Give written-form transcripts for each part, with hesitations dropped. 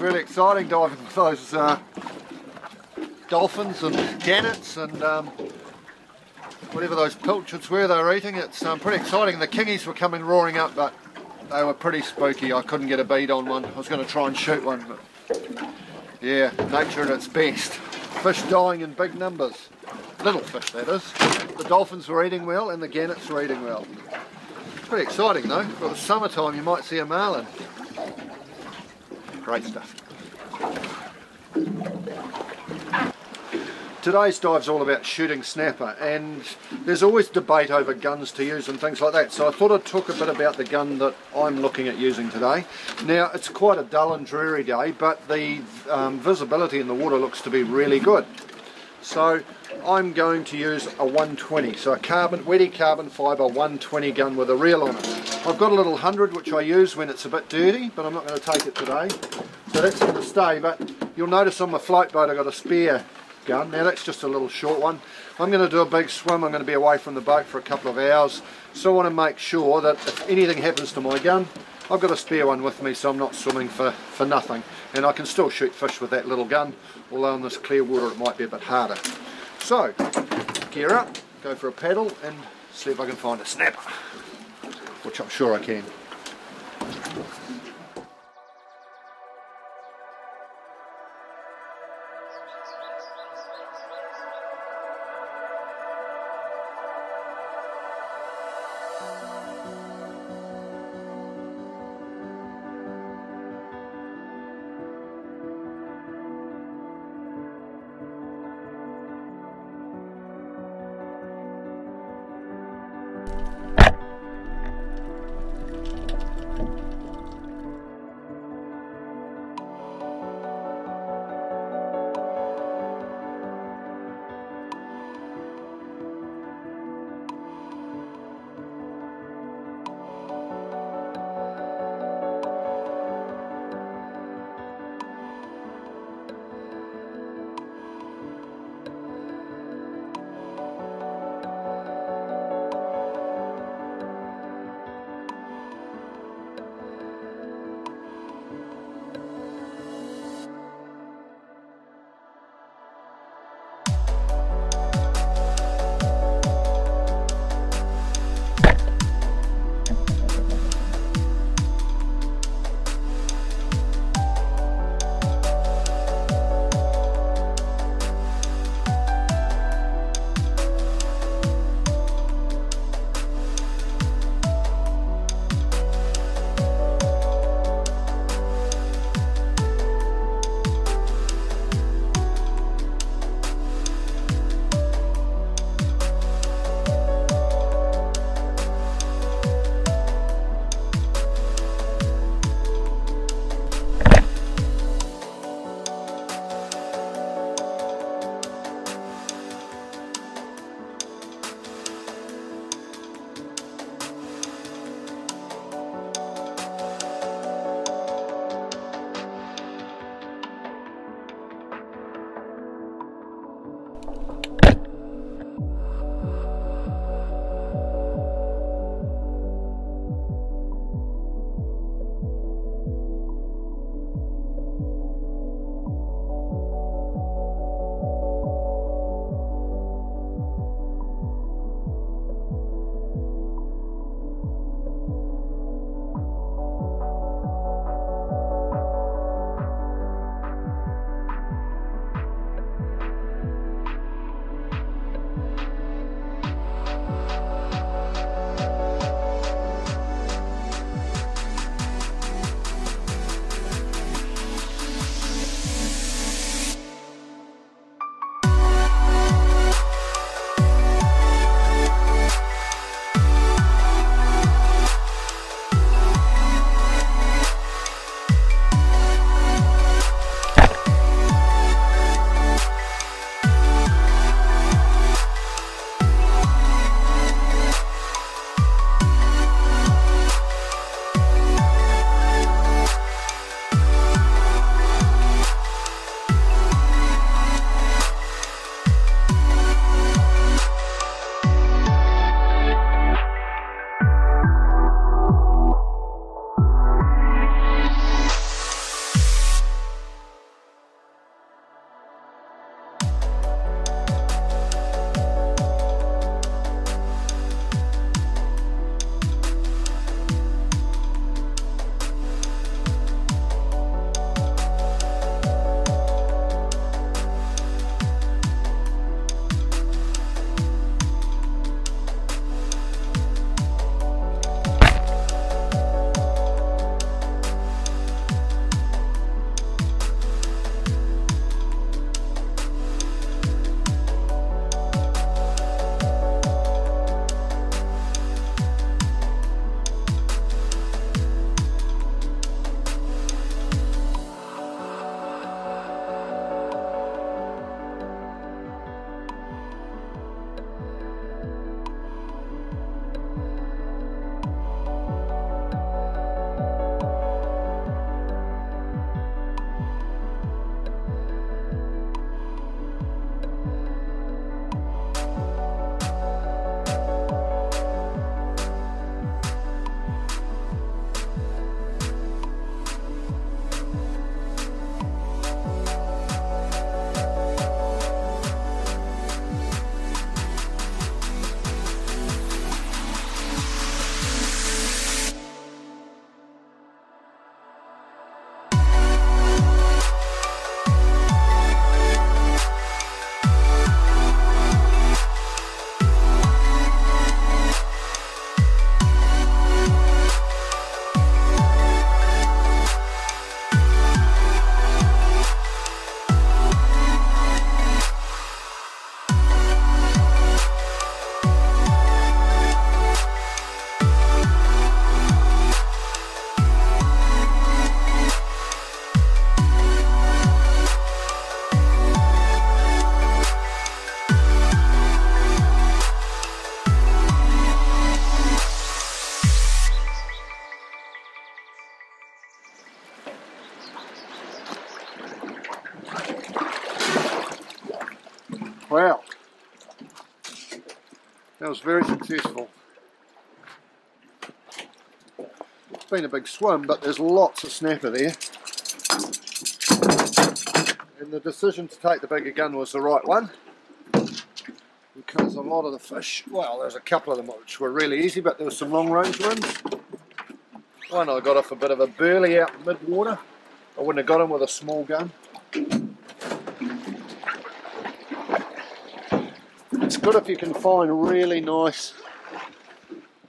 Really exciting diving with those dolphins and gannets and whatever those pilchards were they were eating. It's pretty exciting. The kingies were coming roaring up, but they were pretty spooky. I couldn't get a bead on one. I was going to try and shoot one, but yeah, nature at its best. Fish dying in big numbers. Little fish, that is. The dolphins were eating well and the gannets were eating well. Pretty exciting though. For the summertime you might see a marlin. Great stuff. Today's dive's all about shooting snapper, and there's always debate over guns to use and things like that, so I thought I'd talk a bit about the gun that I'm looking at using today. Now it's quite a dull and dreary day, but the visibility in the water looks to be really good. So I'm going to use a 120, so a Wettie carbon fibre 120 gun with a reel on it. I've got a little 100 which I use when it's a bit dirty, but I'm not going to take it today, so that's going to stay. But you'll notice on my float boat I've got a spare gun. Now that's just a little short one. I'm going to do a big swim. I'm going to be away from the boat for a couple of hours, so I want to make sure that if anything happens to my gun, I've got a spare one with me, so I'm not swimming for nothing, and I can still shoot fish with that little gun, although in this clear water it might be a bit harder. So gear up, go for a paddle and see if I can find a snapper, which I'm sure I can. That was very successful. It's been a big swim, but there's lots of snapper there. And the decision to take the bigger gun was the right one, because a lot of the fish, well, there's a couple of them which were really easy, but there were some long range ones. One I got off a bit of a burley out in mid-water. I wouldn't have got him with a small gun. It's good if you can find really nice,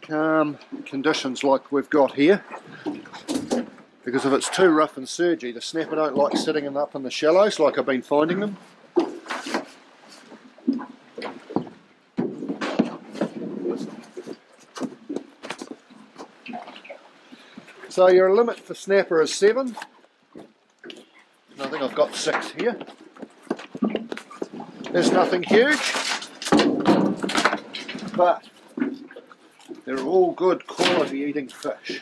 calm conditions like we've got here. Because if it's too rough and surgy, the snapper don't like sitting up in the shallows like I've been finding them. So your limit for snapper is 7. And I think I've got 6 here. There's nothing huge, but they're all good quality eating fish,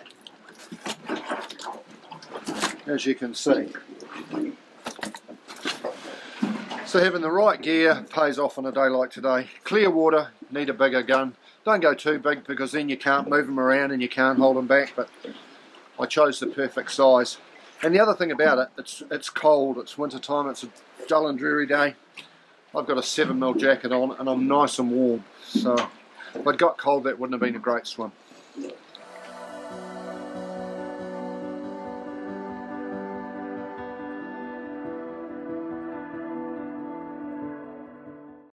as you can see. So having the right gear pays off on a day like today. Clear water, need a bigger gun. Don't go too big because then you can't move them around and you can't hold them back, but I chose the perfect size. And the other thing about it, it's cold, it's winter time, it's a dull and dreary day. I've got a 7mm jacket on and I'm nice and warm, so if I'd got cold that wouldn't have been a great swim.